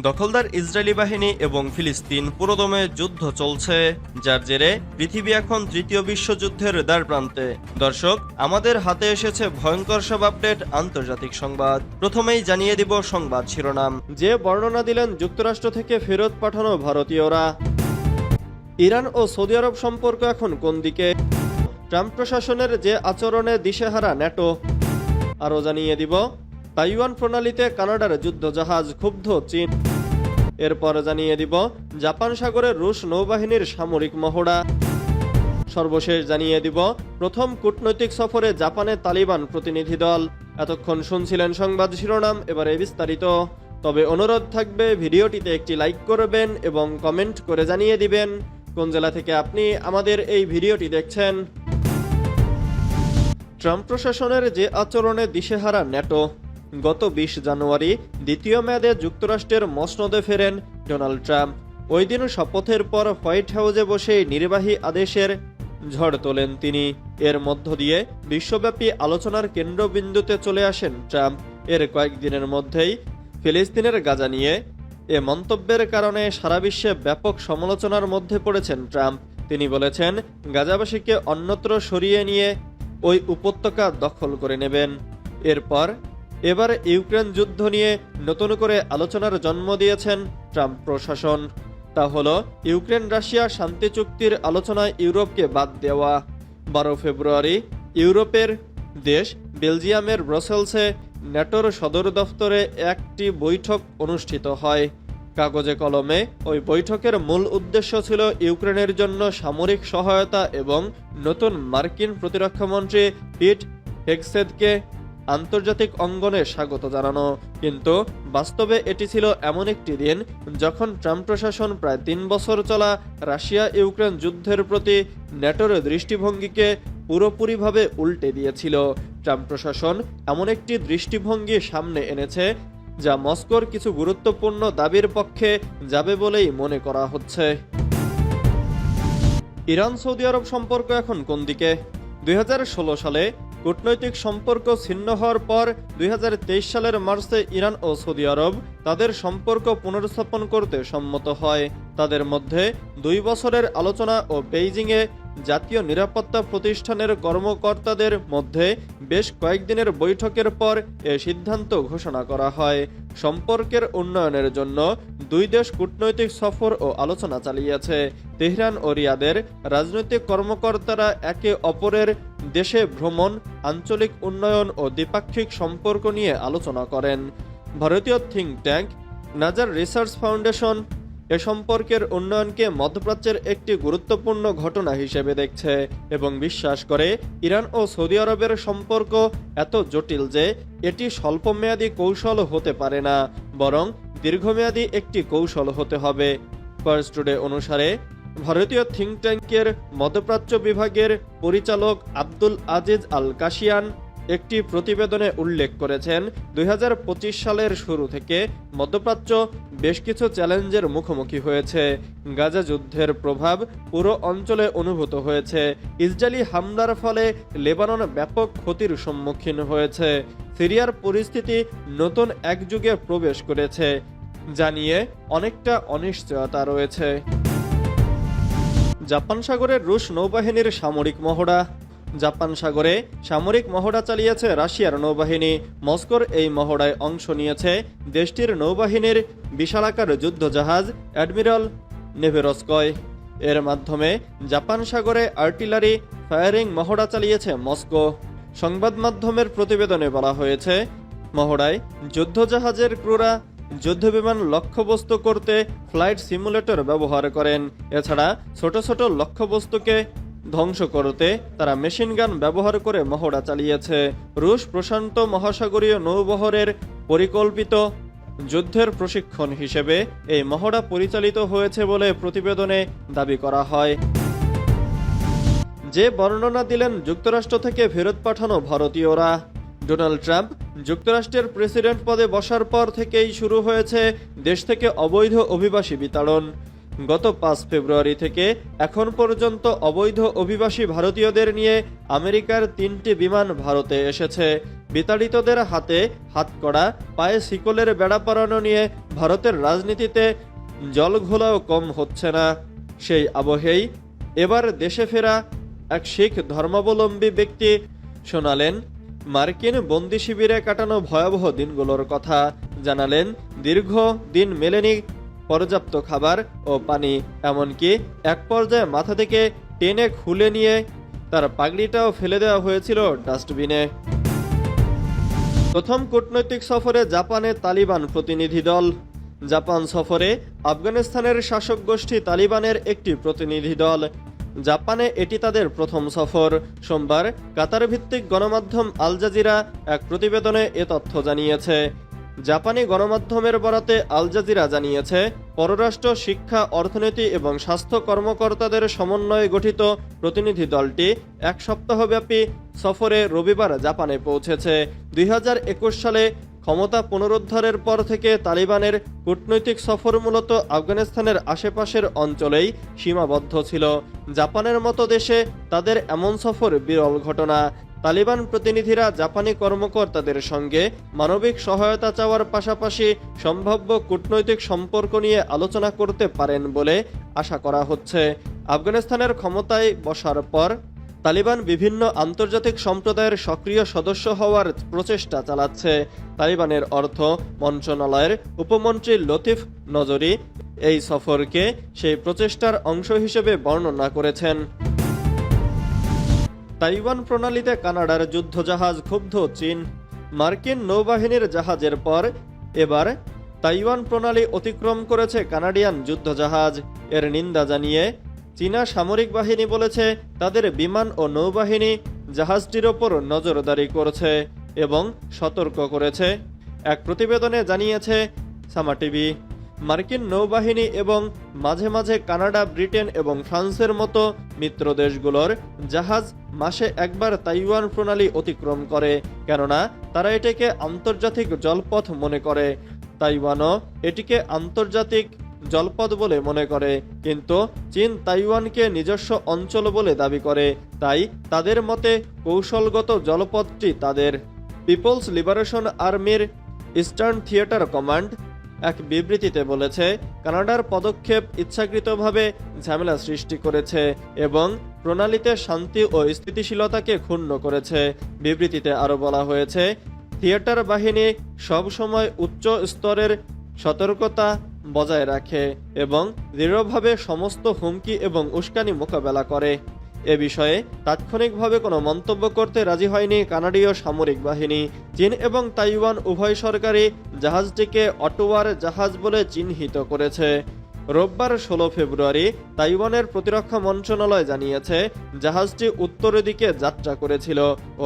দখলদার ইসরায়েলি বাহিনী এবং ফিলিস্তিন পুরোদমে যুদ্ধ চলছে, যার জেরে পৃথিবী এখন তৃতীয় বিশ্বযুদ্ধের দ্বারপ্রান্তে। দর্শক, আমাদের হাতে এসেছে ভয়ঙ্কর সব আপডেট আন্তর্জাতিক সংবাদ। প্রথমেই জানিয়ে দিব সংবাদ শিরোনাম। যে বর্ণনা দিলেন যুক্তরাষ্ট্র থেকে ফেরত পাঠানো ভারতীয়রা। ইরান ও সৌদি আরব সম্পর্ক এখন কোন দিকে? ট্রাম্প প্রশাসনের যে আচরণে দিশেহারা ন্যাটো। আরও জানিয়ে দিব তাইওয়ান প্রণালীতে কানাডার যুদ্ধজাহাজ, ক্ষুব্ধ চীন। এরপর জানিয়ে দিব জাপান সাগরে রুশ নৌবাহিনীর সামরিক মহড়া। সর্বশেষ জানিয়ে দিব প্রথম কূটনৈতিক সফরে জাপানে তালিবান প্রতিনিধি দল। এতক্ষণ শুনছিলেন সংবাদ শিরোনাম, এবারে বিস্তারিত। তবে অনুরোধ থাকবে ভিডিওটিতে একটি লাইক করবেন এবং কমেন্ট করে জানিয়ে দিবেন কোন জেলা থেকে আপনি আমাদের এই ভিডিওটি দেখছেন। ট্রাম্প প্রশাসনের যে আচরণে দিশেহারা ন্যাটো। গত ২০ জানুয়ারি দ্বিতীয় মেয়াদে যুক্তরাষ্ট্রের মসনদে ফেরেন ডোনাল্ড ট্রাম্প। ওই দিন শপথের পর হোয়াইট হাউসে বসে নির্বাহী আদেশের ঝড় তোলেন তিনি। এর মধ্য দিয়ে বিশ্বব্যাপী আলোচনার কেন্দ্রবিন্দুতে চলে আসেন ট্রাম্প। এর কয়েকদিনের মধ্যেই ফিলিস্তিনের গাজা নিয়ে এ মন্তব্যের কারণে সারা বিশ্বে ব্যাপক সমালোচনার মধ্যে পড়েছেন ট্রাম্প। তিনি বলেছেন, গাজাবাসীকে অন্যত্র সরিয়ে নিয়ে ওই উপত্যকা দখল করে নেবেন। এবার ইউক্রেন যুদ্ধ নিয়ে নতুন করে আলোচনার জন্ম দিয়েছেন ট্রাম্প প্রশাসন। তা হলো ইউক্রেন রাশিয়া শান্তি চুক্তির আলোচনায় ইউরোপকে বাদ দেওয়া। 12 ফেব্রুয়ারি ইউরোপের দেশ বেলজিয়ামের ব্রাসেলসে ন্যাটোর সদর দফতরে একটি বৈঠক অনুষ্ঠিত হয়। কাগজে কলমে ওই বৈঠকের মূল উদ্দেশ্য ছিল ইউক্রেনের জন্য সামরিক সহায়তা এবং নতুন মার্কিন প্রতিরক্ষামন্ত্রী পিট হেগসেথকে আন্তর্জাতিক অঙ্গনে স্বাগত জানানো। কিন্তু বাস্তবে এটি ছিল এমন একটি দিন যখন ট্রাম্প প্রশাসন প্রায় ৩ বছর চলা রাশিয়া ইউক্রেন যুদ্ধের প্রতি ন্যাটোর দৃষ্টিভঙ্গিকে পুরোপুরিভাবে উল্টে দিয়েছিল। ট্রাম্প প্রশাসন এমন একটি দৃষ্টিভঙ্গি সামনে এনেছে যা মস্কোর কিছু গুরুত্বপূর্ণ দাবির পক্ষে যাবে বলেই মনে করা হচ্ছে। ইরান সৌদি আরব সম্পর্ক এখন কোন দিকে? 2016 সালে কূটনৈতিক সম্পর্ক ছিন্ন হওয়ার পর 2023 সালের মার্চে ইরান ও সৌদি আরব তাদের সম্পর্ক পুনর্স্থাপন করতে সম্মত হয়। তাদের মধ্যে 2 বছরের আলোচনা ও বেইজিংয়ে জাতীয় নিরাপত্তা প্রতিষ্ঠানের কর্মকর্তাদের মধ্যে বেশ কয়েকদিনের বৈঠকের পর এ সিদ্ধান্ত ঘোষণা করা হয়। সম্পর্কের উন্নয়নের জন্য দুই দেশ কূটনৈতিক সফর ও আলোচনা চালিয়েছে। তেহরান ও রিয়াদের রাজনৈতিক কর্মকর্তারা একে অপরের দেশে ভ্রমণ, আঞ্চলিক উন্নয়ন ও দ্বিপাক্ষিক সম্পর্ক নিয়ে আলোচনা করেন। ভারতীয় থিঙ্ক ট্যাঙ্ক নাজার রিসার্চ ফাউন্ডেশন এ সম্পর্কের উন্নয়নকে মধ্যপ্রাচ্যের একটি গুরুত্বপূর্ণ ঘটনা হিসেবে দেখছে এবং বিশ্বাস করে ইরান ও সৌদি আরবের সম্পর্ক এত জটিল যে এটি স্বল্পমেয়াদী কৌশল হতে পারে না, বরং দীর্ঘমেয়াদী একটি কৌশল হতে হবে। ফার্স্ট টুডে অনুসারে ভারতীয় থিঙ্ক ট্যাঙ্কের মধ্যপ্রাচ্য বিভাগের পরিচালক আব্দুল আজিজ আল কাশিয়ান একটি প্রতিবেদনে উল্লেখ করেছেন, 2025 সালের শুরু থেকে মধ্যপ্রাচ্য বেশ কিছু চ্যালেঞ্জের মুখোমুখি হয়েছে। গাজা যুদ্ধের প্রভাব পুরো অঞ্চলে অনুভূত হয়েছে। ইসরায়েলি হামলার ফলে লেবানন ব্যাপক ক্ষতির সম্মুখীন হয়েছে। সিরিয়ার পরিস্থিতি নতুন এক যুগে প্রবেশ করেছে, যা নিয়ে অনেকটা অনিশ্চয়তা রয়েছে। জাপান সাগরের রুশ নৌবাহিনীর সামরিক মহড়া। জাপান সাগরে সামরিক মহড়া চালিয়েছে রাশিয়ার নৌবাহিনী। মস্কোর এই মহড়ায় অংশ নিয়েছে দেশটির নৌবাহিনীর বিশালাকার যুদ্ধজাহাজ অ্যাডমিরাল নেভেরস্কয়। এর মাধ্যমে জাপান সাগরে আর্টিলারি ফায়ারিং মহড়া চালিয়েছে মস্কো। সংবাদ মাধ্যমের প্রতিবেদনে বলা হয়েছে, মহড়ায় যুদ্ধজাহাজের ক্রুরা যুদ্ধবিমান লক্ষ্যবস্তু করতে ফ্লাইট সিমুলেটর ব্যবহার করেন। এছাড়া ছোট ছোট লক্ষ্যবস্তুকে ধ্বংস করতে তারা মেশিনগান ব্যবহার করে মহড়া চালিয়েছে। রুশ প্রশান্ত মহাসাগরীয় নৌবহরের পরিকল্পিত যুদ্ধের প্রশিক্ষণ হিসেবে এই মহড়া পরিচালিত হয়েছে বলে প্রতিবেদনে দাবি করা হয়। যে বর্ণনা দিলেন যুক্তরাষ্ট্র থেকে ফেরত পাঠানো ভারতীয়রা। ডোনাল্ড ট্রাম্প যুক্তরাষ্ট্রের প্রেসিডেন্ট পদে বসার পর থেকেই শুরু হয়েছে দেশ থেকে অবৈধ অভিবাসী বিতাড়ন। গত ৫ ফেব্রুয়ারি থেকে এখন পর্যন্ত অবৈধ অভিবাসী ভারতীয়দের নিয়ে আমেরিকার ৩টি বিমান ভারতে এসেছে। বিতাড়িতদের হাতে হাতকড়া, পায়ে শিকলের বেড়া পরানো নিয়ে ভারতের রাজনীতিতে জলঘোলাও কম হচ্ছে না। সেই আবহেই এবার দেশে ফেরা এক শিখ ধর্মাবলম্বী ব্যক্তি শোনালেন মার্কিন বন্দি শিবিরে কাটানো ভয়াবহ দিনগুলোর কথা। জানালেন দীর্ঘ দিন মেলেনি পর্যাপ্ত খাবার ও পানি, এমনকি এক পর্যায়ে মাথা থেকে টেনে খুলে নিয়ে তার পাগড়িটাও ফেলে দেওয়া হয়েছিল ডাস্টবিনে। প্রথম কূটনৈতিক সফরে জাপানে তালিবান প্রতিনিধি দল। জাপান সফরে আফগানিস্তানের শাসক গোষ্ঠী তালিবানের একটি প্রতিনিধি দল। জাপানে এটি তাদের প্রথম সফর। সোমবার কাতার ভিত্তিক গণমাধ্যম আল জাজিরা এক প্রতিবেদনে এ তথ্য জানিয়েছে। জাপানি গণমাধ্যমের বরাতে আল জাজিরা জানিয়েছে, পররাষ্ট্র, শিক্ষা, অর্থনীতি এবং স্বাস্থ্য কর্মকর্তাদের সমন্বয়ে গঠিত প্রতিনিধি দলটি এক সপ্তাহব্যাপী সফরে রবিবার জাপানে পৌঁছেছে। ২০২১ সালে ক্ষমতা পুনরুদ্ধারের পর থেকে তালিবানের কূটনৈতিক সফর মূলত আফগানিস্তানের আশেপাশের অঞ্চলেই সীমাবদ্ধ ছিল। জাপানের মতো দেশে তাদের এমন সফর বিরল ঘটনা। তালিবান প্রতিনিধিরা জাপানি কর্মকর্তাদের সঙ্গে মানবিক সহায়তা চাওয়ার পাশাপাশি সম্ভাব্য কূটনৈতিক সম্পর্ক নিয়ে আলোচনা করতে পারেন বলে আশা করা হচ্ছে। আফগানিস্তানের ক্ষমতায় বসার পর তালিবান বিভিন্ন আন্তর্জাতিক সম্প্রদায়ের সক্রিয় সদস্য হওয়ার প্রচেষ্টা চালাচ্ছে। তালিবানের অর্থ মন্ত্রণালয়ের উপমন্ত্রী লতিফ নজরি এই সফরকে সেই প্রচেষ্টার অংশ হিসেবে বর্ণনা করেছেন। তাইওয়ান প্রণালীতে কানাডার যুদ্ধজাহাজ ক্ষুব্ধ চীন। মার্কিন নৌবাহিনীর জাহাজের পর এবার তাইওয়ান প্রণালী অতিক্রম করেছে কানাডিয়ান যুদ্ধজাহাজ। এর নিন্দা জানিয়ে চীনা সামরিক বাহিনী বলেছে তাদের বিমান ও নৌবাহিনী জাহাজটির ওপর নজরদারি করছে এবং সতর্ক করেছে। এক প্রতিবেদনে জানিয়েছে সামা টিভি। মার্কিন নৌবাহিনী এবং মাঝে মাঝে কানাডা, ব্রিটেন এবং ফ্রান্সের মতো মিত্র দেশগুলোর জাহাজ মাসে একবার তাইওয়ান প্রণালী অতিক্রম করে, কেননা তারা এটিকে আন্তর্জাতিক জলপথ মনে করে। তাইওয়ানও এটিকে আন্তর্জাতিক জলপথ বলে মনে করে, কিন্তু চীন তাইওয়ানকে নিজস্ব অঞ্চল বলে দাবি করে। তাই তাদের মতে কৌশলগত জলপথটি তাদের। পিপলস লিবারেশন আর্মির ইস্টার্ন থিয়েটার কমান্ড এক বিবৃতিতে বলেছে, কানাডার পদক্ষেপ ইচ্ছাকৃতভাবে ঝামেলা সৃষ্টি করেছে এবং প্রণালীতে শান্তি ও স্থিতিশীলতাকে ক্ষুণ্ণ করেছে। বিবৃতিতে আরও বলা হয়েছে, থিয়েটার বাহিনী সবসময় উচ্চ স্তরের সতর্কতা বজায় রাখে এবং দৃঢ়ভাবে সমস্ত হুমকি এবং উস্কানি মোকাবেলা করে। এ বিষয়ে তাৎক্ষণিকভাবে কোনো মন্তব্য করতে রাজি হয়নি কানাডীয় সামরিক বাহিনী। চীন এবং তাইওয়ান উভয় সরকারই জাহাজটিকে অটোয়ার জাহাজ বলে চিহ্নিত করেছে। রোববার ১৬ ফেব্রুয়ারি তাইওয়ানের প্রতিরক্ষা মন্ত্রণালয় জানিয়েছে জাহাজটি উত্তরের দিকে যাত্রা করেছিল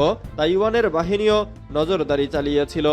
ও তাইওয়ানের বাহিনীও নজরদারি চালিয়েছিল।